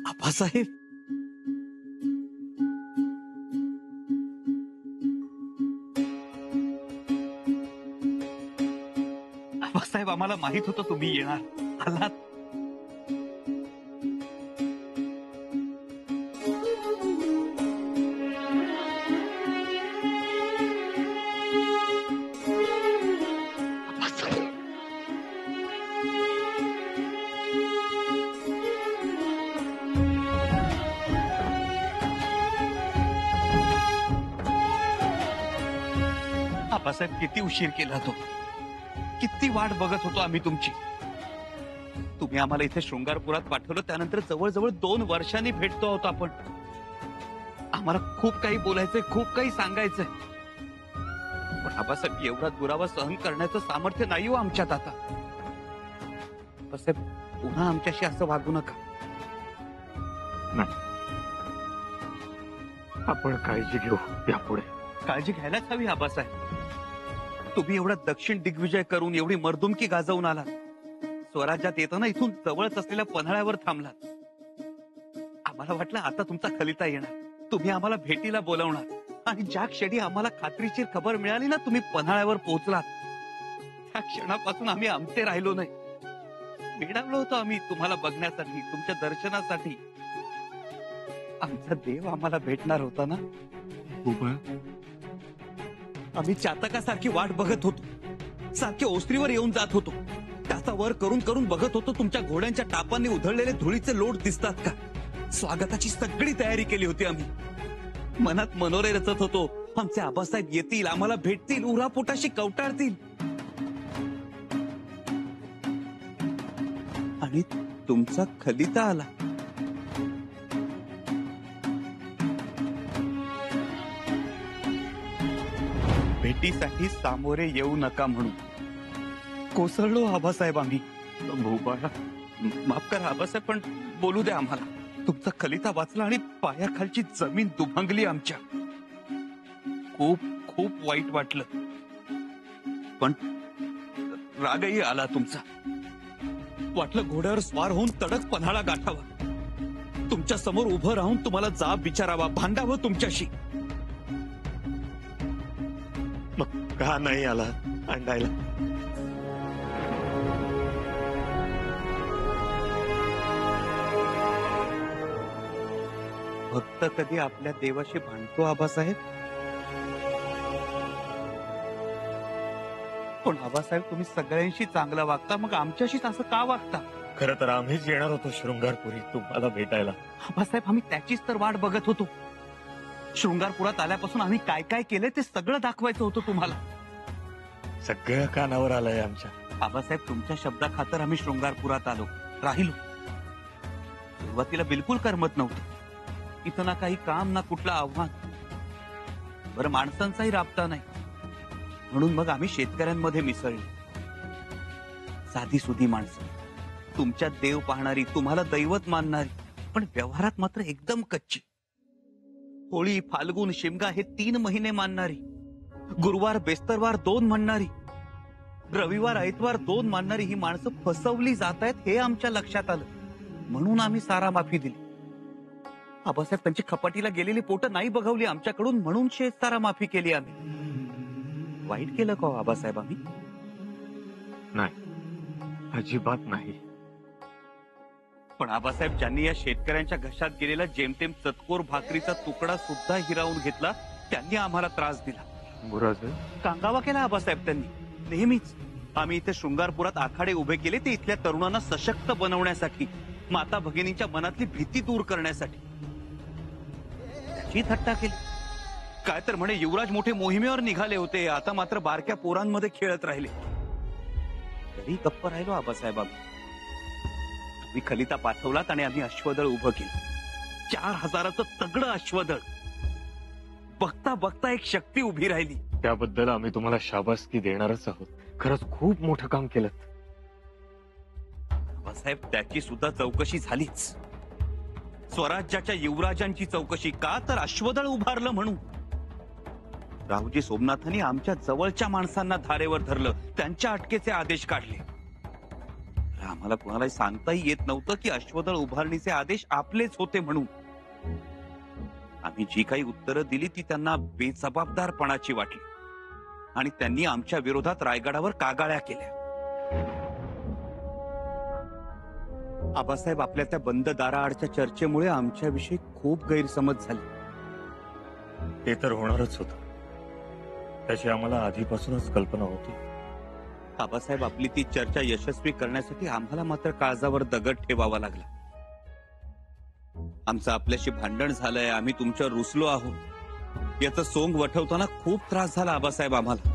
आबासाहेब, आबासाहेब, आम्हाला माहित होतं तुम्ही येणार, आलात. आबासाहेब, किती उशीर केला तो, किती वाट बघत होतो आम्ही तुमची. तुम्ही आम्हाला इथे शृंगारपुरात पाठवलं, त्यानंतर जवळजवळ 2 वर्षांनी भेटतो आहोत आपण. आम्हाला खूप काही बोलायचंय, खूप काही सांगायचंय, पण आबासाहेब एवढा दुरावा सहन करण्याचं सामर्थ्य नाही हो आमच्यात आता. आबासाहेब, पुन्हा आमच्याशी असं वागू नका. नाही, आपण काळजी घेऊ यापुढे. काळजी घ्यायलाच हवी आबासाहेब. तुम्ही एवढा दक्षिण दिग्विजय करून, एवढी मर्दुमकी गाजवून आलात. स्वराज्यात येताना इथून जवळच असलेल्या पन्हाळ्यावर थांबलात. आम्हाला वाटलं आता तुमचा खलिता येणार, तुम्ही आम्हाला भेटीला बोलावणार, आणि ज्या क्षणी आम्हाला खात्रीशीर खबर मिळाली ना तुम्ही पन्हाळ्यावर पोहोचलात, त्या क्षणापासून आम्ही आमचे राहिलो नाही. वेडावलो होतो आम्ही तुम्हाला बघण्यासाठी, तुमच्या दर्शनासाठी. आमचा देव आम्हाला भेटणार होता ना. आम्ही चातकासारखी वाट बघत होतो, सारखे ओसरीवर येऊन जात होतो. त्याचा वर करून करून बघत होतो तुमच्या घोड्यांच्या टापांनी उधळलेले धुळीचे लोट दिसतात का. स्वागताची सगळी तयारी केली होती आम्ही. मनात मनोरे रचत होतो, आमचे आबासाहेब येतील, आम्हाला भेटतील, उरापोटाशी कवटाळतील. आणि तुमचा खलिता आला. भेटीसाठी सामोरे येऊ नका म्हणून कोसळलो आबासाहेब आम्ही. भूपाळा, माफ करा आबासाहेब, पण बोलू द्या आम्हाला. तुमचा खलिता वाचला आणि पायाखालची जमीन दुभंगली आमच्या. खूप खूप वाईट वाटलं, पण रागही आला तुमचा. वाटलं घोड्यावर स्वार होऊन तडक पन्हाळा गाठावा, तुमच्या समोर उभं राहून तुम्हाला जाब विचारावा, भांडावं तुमच्याशी. मग का नाही आला अंडायला? भक्त कधी आपल्या देवाशी भांडतो आबासाहेब? पण आबासाहेब, तुम्ही सगळ्यांशी चांगला वागता, मग आमच्याशीच असं का वागता? खरं तर आम्हीच येणार होतो शृंगारपुरी तुम्हाला भेटायला. आबासाहेब, आम्ही त्याचीच तर वाट बघत होतो. शृंगारपुरात आल्यापासून आम्ही काय काय केलंय ते सगळं दाखवायचं होतं तुम्हाला. सगळं कानावर आलंय आमच्या. आबासाहेब, तुमच्या शब्दाखातर आम्ही शृंगारपुरात आलो, राहिलो. सुरुवातीला बिलकुल करमत नव्हतं. इथं ना काही काम, ना कुठलं आव्हान. बरं, माणसांचाही राबता नाही, म्हणून मग आम्ही शेतकऱ्यांमध्ये मिसळलो. साधी सुधी माणसं, तुमच्यात देव पाहणारी, तुम्हाला दैवत मानणारी, पण व्यवहारात मात्र एकदम कच्ची. होळी, फाल्गुन, शिमगा हे 3 महिने मानणारी, गुरुवार बेस्तरवार 2 म्हणणारी, रविवार ऐतवार 2 मानणारी ही माणसं फसवली जात आहेत हे आमच्या लक्षात आलं. म्हणून आम्ही सारा माफी दिली. आबासाहेब, त्यांची खपाटीला गेलेली पोटं नाही बघवली आमच्याकडून, म्हणून सारा माफी केली आम्ही. वाईट केलं का आबासाहेब आम्ही? नाही, अजिबात नाही. पण आबासाहेब, ज्यांनी या शेतकऱ्यांच्या घशात गेलेला जेमतेम चतकोर भाकरीचा तुकडा सुद्धा हिरावून घेतला, त्यांनी आम्हाला त्रास दिला, कांगावा केला आबासाहेब त्यांनी. नेहमीच आम्ही इथे शृंगारपुरात आखाडे उभे केले, ते इथल्या तरुणांना सशक्त बनवण्यासाठी, माता भगिनींच्या मनातली भीती दूर करण्यासाठी. त्याची थट्टा केली. काय तर म्हणे युवराज मोठे मोहिमेवर निघाले होते, आता मात्र बारक्या पोरांमध्ये खेळत राहिले. तरी गप्प राहिलो आबासाहेब आम्ही. तुम्ही खलिता पाठवलात आणि आम्ही अश्वदळ उभं केलं. 4000चं तगडं अश्वदळ. बघता बघता एक शक्ती उभी राहिली. त्याबद्दल आम्ही तुम्हाला शाबासकी देणारच आहोत. खरंच खूप मोठं काम केलं. आबासाहेब, त्याची सुद्धा चौकशी झालीच. स्वराज्याच्या युवराजांची चौकशी. का तर अश्वदळ उभारलं म्हणून. रावजी सोमनाथांनी आमच्या जवळच्या माणसांना धारेवर धरलं, त्यांच्या अटकेचे आदेश काढले. राम आम्हाला कोणालाही सांगताही येत नव्हतं की अश्वदळ उभारणीचे आदेश आपलेच होते म्हणून. आम्ही जी काही उत्तरं दिली ती त्यांना बेजबाबदारपणाची वाटली आणि त्यांनी आमच्या विरोधात रायगडावर कागाळ्या केल्या. आबासाहेब, आपल्या त्या बंद दाराआडच्या चर्चेमुळे आमच्याविषयी खूप गैरसमज झाले. ते तर होणारच होतं. त्याची आम्हाला आधीपासूनच कल्पना होती. आबासाहेब, आपली ती चर्चा यशस्वी करण्यासाठी आम्हाला मात्र काळजावर दगड ठेवावा लागला. आमचं आपल्याशी भांडण झालंय, आम्ही तुमच्यावर रुसलो आहोत याचं सोंग वठवताना खूप त्रास झाला आबासाहेब आम्हाला.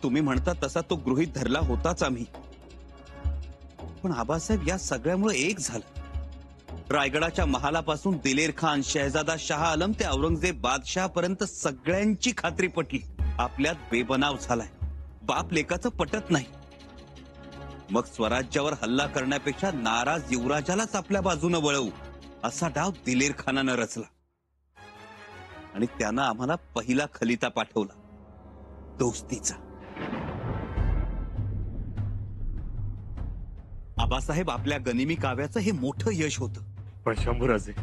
तुम्ही म्हणता तसा तो गृहीत धरला होताच आम्ही. पण आबासाहेब, या सगळ्यामुळे एक झालं. रायगडाच्या महालापासून दिलेर खान, शहजादा शाह आलम ते औरंगजेब बादशाह पर्यंत सगळ्यांची खात्री पटली आपल्यात बेबनाव झालाय, बाप लेकाचं पटत नाही. मग स्वराज्यावर हल्ला करण्यापेक्षा नाराज युवराजालाच आपल्या बाजूनं वळवू असा डाव दिलेर खानानं रचला आणि त्यानं आम्हाला पहिला खलिता पाठवला, दोस्तीचा. आबासाहेब, आपल्या गनिमी काव्याचं हे मोठं यश होतं. पण शंभूराजे,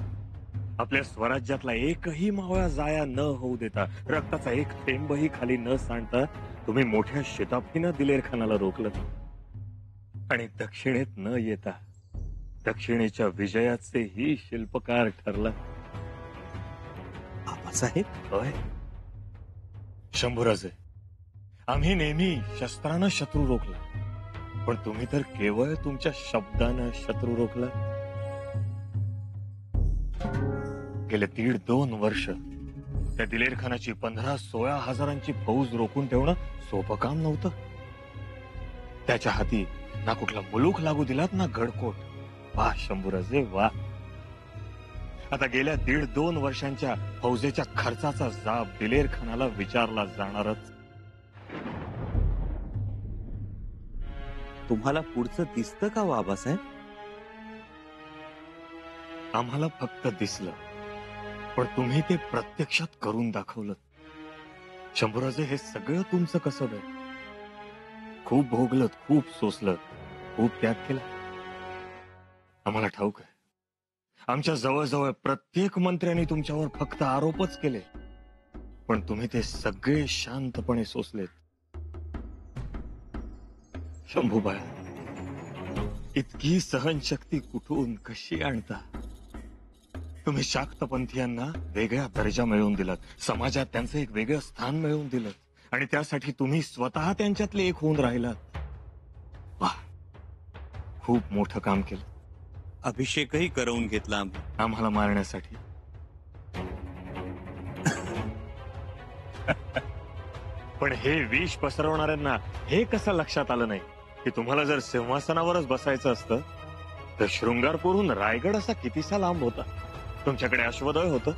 आपल्या स्वराज्यातला एकही मावळा जाया न होऊ देता, रक्ताचा एक थेंबही खाली न सांडता तुम्ही मोठ्या शिताफीनं दिलेर खानाला रोखलं आणि दक्षिणेत न येता दक्षिणेच्या विजयाचेही शिल्पकार ठरला. आबासाहेब, होय शंभूराजे, आम्ही नेहमी शस्त्रानं शत्रू रोखला, पण तुम्ही तर केवळ तुमच्या शब्दानं शत्रू रोखला. गेले 1.5-2 वर्ष त्या दिलेर खानाची 15-16 हजारांची फौज रोखून ठेवणं सोपं काम नव्हतं. त्याच्या हाती ना कुठला मुलूक लागू दिलात ना गडकोट. वाह शंभूराजे वाह. आता गेल्या 1.5-2 वर्षांच्या फौजेच्या खर्चाचा जाब दिलेर खानाला विचारला जाणारच. तुम्हाला पुढचं दिसतं का हो आबासाहेब? आम्हाला फक्त दिसलं, पण तुम्ही ते प्रत्यक्षात करून दाखवलं. शंभूराजे, हे सगळं तुमचं कसं आहे? खूप भोगलत, खूप सोसलत, खूप त्याग केला. आम्हाला ठाऊक आहे, आमच्या जवळजवळ प्रत्येक मंत्र्यांनी तुमच्यावर फक्त आरोपच केले, पण तुम्ही ते सगळे शांतपणे सोसलेत. शंभूबाई, इतकी सहनशक्ती कुठून कशी आणता? तुम्ही शाक्तपंथीयांना वेगळा दर्जा मिळवून दिलात, समाजात त्यांचं एक वेगळं स्थान मिळवून दिलं आणि त्यासाठी तुम्ही स्वतः त्यांच्यातले एक होऊन राहिलात. वाह, खूप मोठं काम केलं. अभिषेकही करवून घेतला आम्ही. आम्हाला मारण्यासाठी. पण हे विष पसरवणाऱ्यांना हे कसं लक्षात आलं नाही की तुम्हाला जर सिंहासनावरच बसायचं असतं तर शृंगारपूरहून रायगड असा कितीसा लांब होता. तुमच्याकडे अश्वदळ होतं,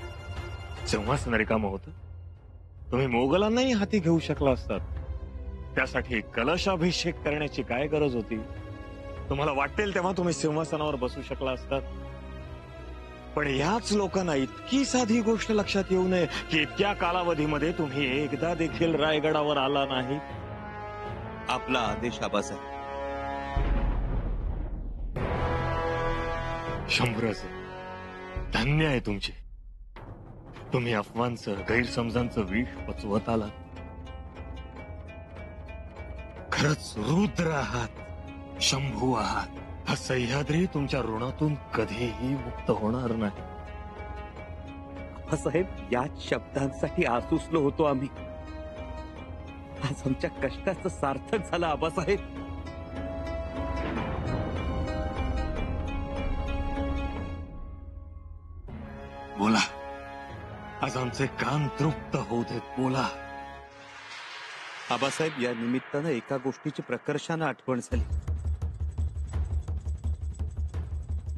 सिंहासन रिकामं होतं. तुम्ही मोगलांनाही हाती घेऊ शकला असतात. त्यासाठी कलशाभिषेक करण्याची काय गरज होती? तुम्हाला वाटेल तेव्हा तुम्ही सिंहासनावर बसू शकला असतात. पण याच लोकांना इतकी साधी गोष्ट लक्षात येऊ नये की इतक्या कालावधीमध्ये तुम्ही एकदा देखील रायगडावर आला नाही. आपला आदेश आबासाहेब. शंभूराजे, धन्य आहे तुमचे. तुम्ही अफवांचं, गैरसमजांचं विष पचवत आलात. खरंच रुद्र आहात, शंभू आहात. हा सह्याद्री तुमच्या ऋणातून कधीही मुक्त होणार नाही. आबासाहेब, याच शब्दांसाठी आसुसलो होतो आम्ही. आज आमच्या कष्टाचं सार्थक झालं आबासाहेब. बोला, आज आमचे कान तृप्त होऊ देत. बोला. आबासाहेब, या निमित्तानं एका गोष्टीची प्रकर्षानं आठवण झाली.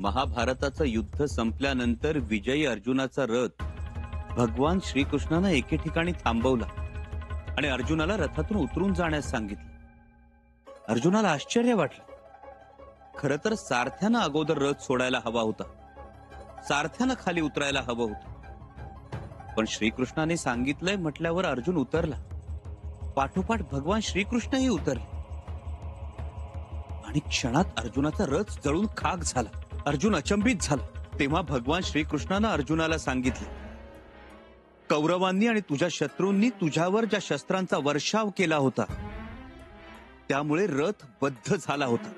महाभारताचं युद्ध संपल्यानंतर विजयी अर्जुनाचा रथ भगवान श्रीकृष्णानं एके ठिकाणी थांबवला आणि अर्जुनाला रथातून उतरून जाण्यास सांगितलं. अर्जुनाला आश्चर्य वाटलं. खरं तर सारथ्यानं अगोदर रथ सोडायला हवा होता, सारथ्यानं खाली उतरायला हवं होतं. पण श्रीकृष्णाने सांगितलंय म्हटल्यावर अर्जुन उतरला. पाठोपाठ भगवान श्रीकृष्णही उतरले आणि क्षणात अर्जुनाचा रथ जळून खाक झाला. अर्जुन अचंबित झाला. तेव्हा भगवान श्रीकृष्णानं अर्जुनाला सांगितलं, कौरवांनी आणि तुझ्या शत्रूंनी तुझ्यावर ज्या शस्त्रांचा वर्षाव केला होता त्यामुळे रथ बद्ध झाला होता.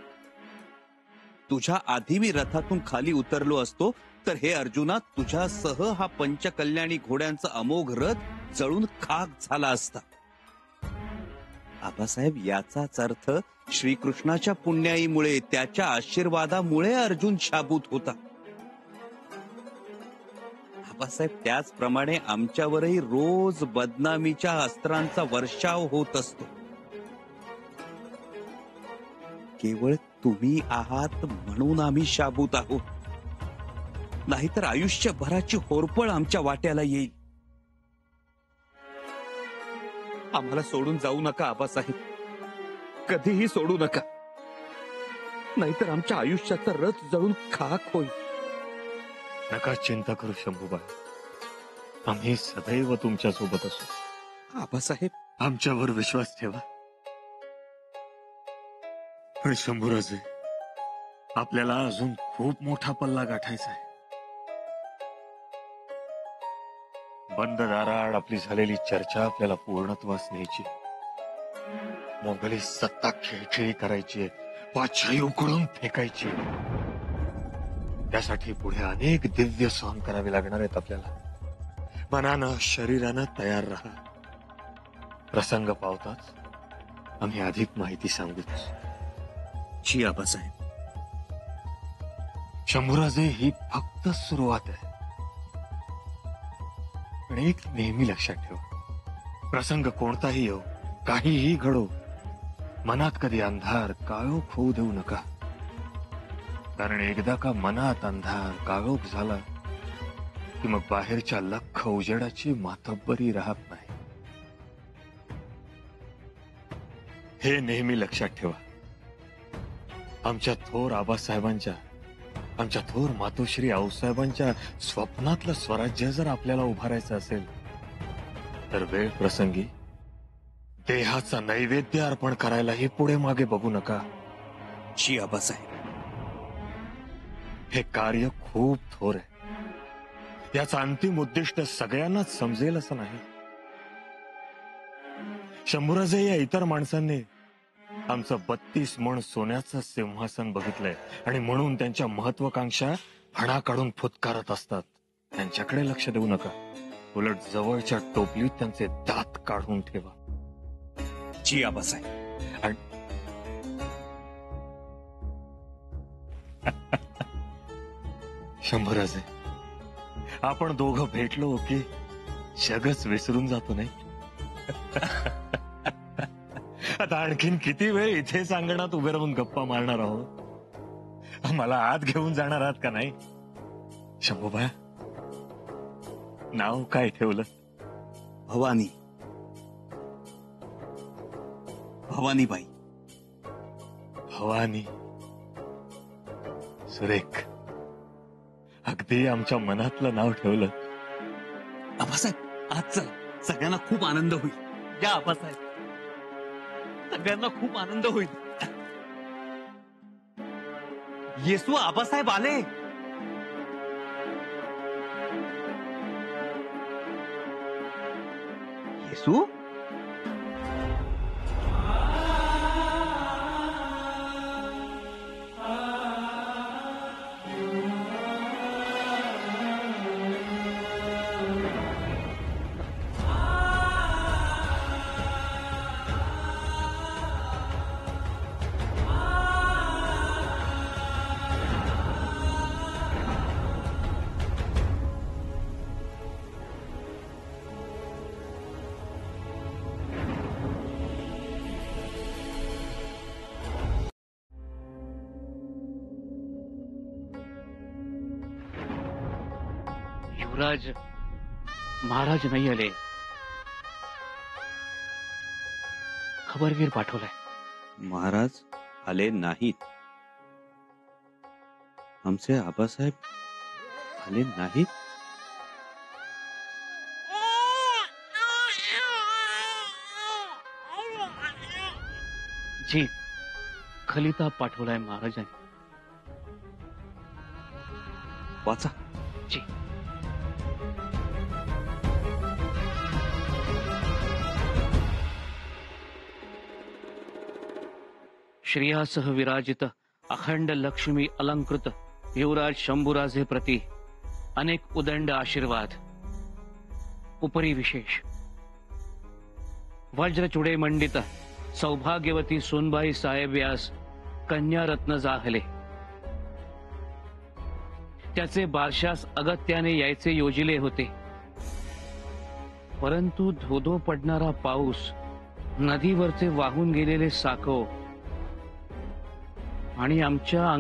तुझ्या आधी मी रथातून खाली उतरलो असतो तर हे अर्जुना तुझ्यासह हा पंचकल्याणी घोड्यांचा अमोघ रथ जळून खाक झाला असता. आबासाहेब, याचाच अर्थ श्रीकृष्णाच्या पुण्याईमुळे, त्याच्या आशीर्वादामुळे अर्जुन शाबूत होता. आबासाहेब, त्याचप्रमाणे आमच्यावरही रोज बदनामीच्या अस्त्रांचा वर्षाव होत असतो. केवळ तुम्ही आहात म्हणून आम्ही शाबूत आहोत, नाहीतर आयुष्यभराची होरपळ आमच्या वाट्याला येईल. आम्हाला सोडून जाऊ नका आबासाहेब, कधीही सोडू नका, नाहीतर आमच्या आयुष्याचा रथ जळून खाक होईल. नका चिंता करू शंभूबा, आम्ही सदैव तुमच्या सोबत असू. आबासाहेब, आमच्यावर विश्वास ठेवा. पण शंभूराजे, आपल्याला अजून खूप मोठा पल्ला गाठायचा आहे. बंद दाराआड आपली झालेली चर्चा आपल्याला पूर्णत्वास न्यायची. मोगली सत्ता खेळखेळी करायची, पाचशाही उकळून फेकायची. त्यासाठी पुढे अनेक दिव्य सहन करावे लागणार आहेत आपल्याला. मनानं शरीरानं तयार राहा. प्रसंग पावताच आम्ही अधिक माहिती सांगूच. जी आबासाहेब. शंभूराजे, ही फक्त सुरुवात आहे. पण एक नेहमी लक्षात ठेवा, प्रसंग कोणताही येऊ, काहीही घडो, मनात कधी अंधार काळोख होऊ देऊ नका. कारण एकदा का मनात अंधार काळोख झाला की मग बाहेरच्या लख्ख उजेडाची मातब्बरी राहत नाही. हे नेहमी लक्षात ठेवा. आमच्या थोर आबासाहेबांच्या, आमच्या थोर मातोश्री आऊसाहेबांच्या स्वप्नातलं स्वराज्य जर आपल्याला उभारायचं असेल तर वेळ प्रसंगी देहाचा नैवेद्य अर्पण करायलाही पुढे मागे बघू नका. जी आबासाहेब. हे कार्य खूप थोर आहे. याचं अंतिम उद्दिष्ट सगळ्यांनाच समजेल असं नाही. शंभूराजे, या इतर माणसांनी आमचं 32 मण सोन्याचं सिंहासन बघितलंय आणि म्हणून त्यांच्या महत्वाकांक्षा फणा काढून फुतकारत असतात. त्यांच्याकडे लक्ष देऊ नका. उलट जवळच्या टोपलीत त्यांचे दात काढून ठेवा. जी आबासाहेब. आणि शंभूराजे, आपण दोघं भेटलो की जगच विसरून जातो नाही. आता आणखीन किती वेळ इथेच अंगणात उभे राहून गप्पा मारणार आहोत? मला आत घेऊन जाणार आहात का नाही? शंभूबा, नाव काय ठेवलं? भवानी. भवानीबाई. भवानी. सुरेख. अगदी आमच्या मनातलं नाव ठेवलं. आबासाहेब, आज चला, सगळ्यांना खूप आनंद होईल. या आबासाहेब, सगळ्यांना खूप आनंद होईल. येसू आबासाहेब आले. येसू. युवराज महाराज नाही आले. खबरगीर पाठवलाय. महाराज आले नाहीत. आमचे आबासाहेब आले नाहीत. जी, खलिता पाठवलाय महाराजांनी. वाचा. जी. श्रेयासह विराजित अखंड लक्ष्मी अलंकृत युवराज शंभूराजे प्रती अनेक उदंड आशीर्वाद. उपरी विशेष वज्रचुडे मंडित सौभाग्यवती सोनबाई साहेब यास कन्या रत्न जाहले. त्याचे बारशास अगत्याने यायचे योजिले होते, परंतु धोधो पडणारा पाऊस, नदीवरचे वाहून गेलेले साकव आणि आमच्या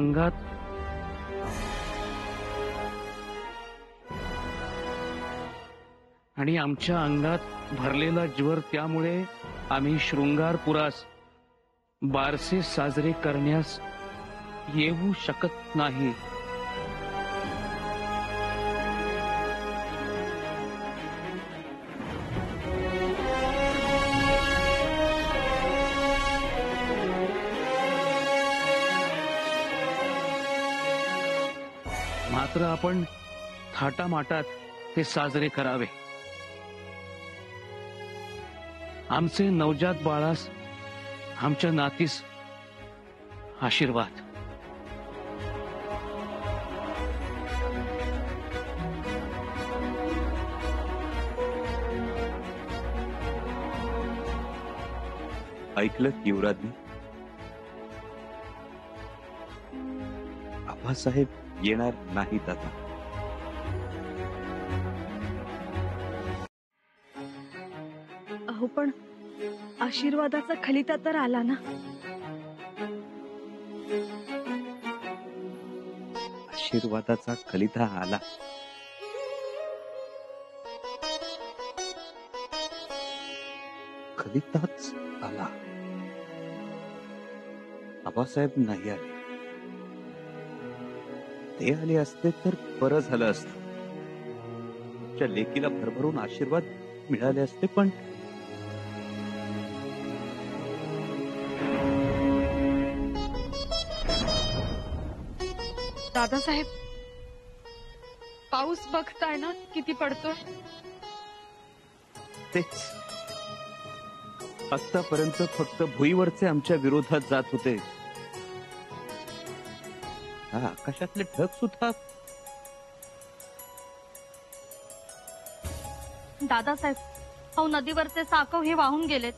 अंगात भरलेला ज्वर, त्यामुळे आम्ही शृंगारपुरास बारसे साजरे करण्यास येऊ शकत नाही. मात्र आपण थाटामाटात ते साजरे करावे. आमचे नवजात बाळास, आमच्या नातीस आशीर्वाद. ऐकलं युवराजने? आबासाहेब येणार नाहीत आता. अहो पण आशीर्वादाचा खलिता तर आला ना. आशीर्वादाचा खलिता आला. खलिताच आला. आबासाहेब नाही आले. ते आले असते तर बरं झालं असतं. तुमच्या लेकीला भरभरून आशीर्वाद मिळाले असते, पण दादासाहेब, पाऊस बघताय ना किती पडतोय. तेच आतापर्यंत फक्त भुईवरचे आमच्या विरोधात जात होते. हा आकाशातले ढग सुद्धा. दादासाहेब, अहो नदीवरचे साकव हे वाहून गेलेत.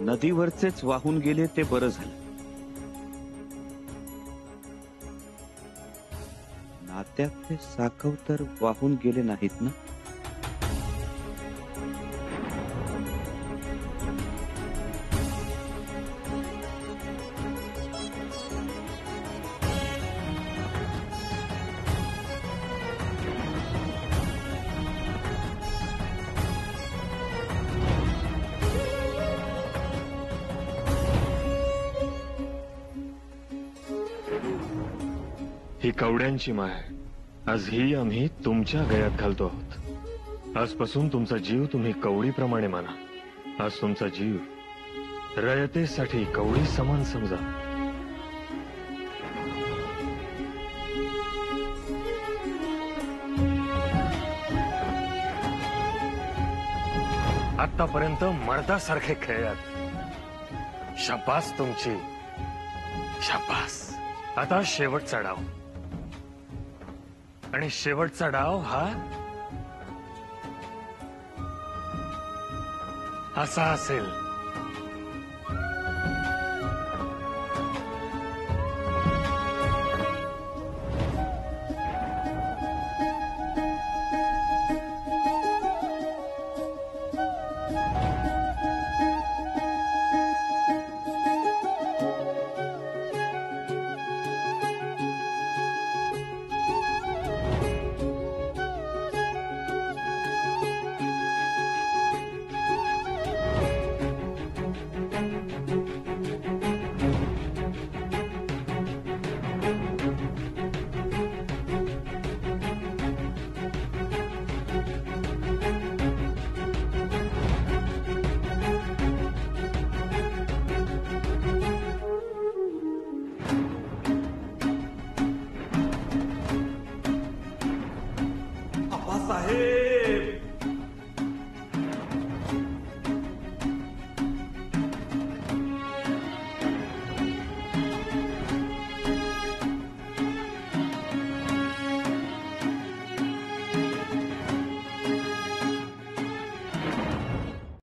नदीवरचेच वाहून गेले ते बरं झालं. नात्यातले साकव तर वाहून गेले नाहीत ना. ही कवड्यांची माय. आज ही आम्ही तुमच्या गळ्यात घालतो आहोत. आजपासून तुमचा जीव तुम्ही कवडीप्रमाणे माना. आज तुमचा जीव रयतेसाठी कवडी समान समजा. आतापर्यंत मर्दासारखे खेळलात. शाबास तुमची, शाबास. आता शेवटचा डाव. आणि शेवटचा डाव हा असा असेल.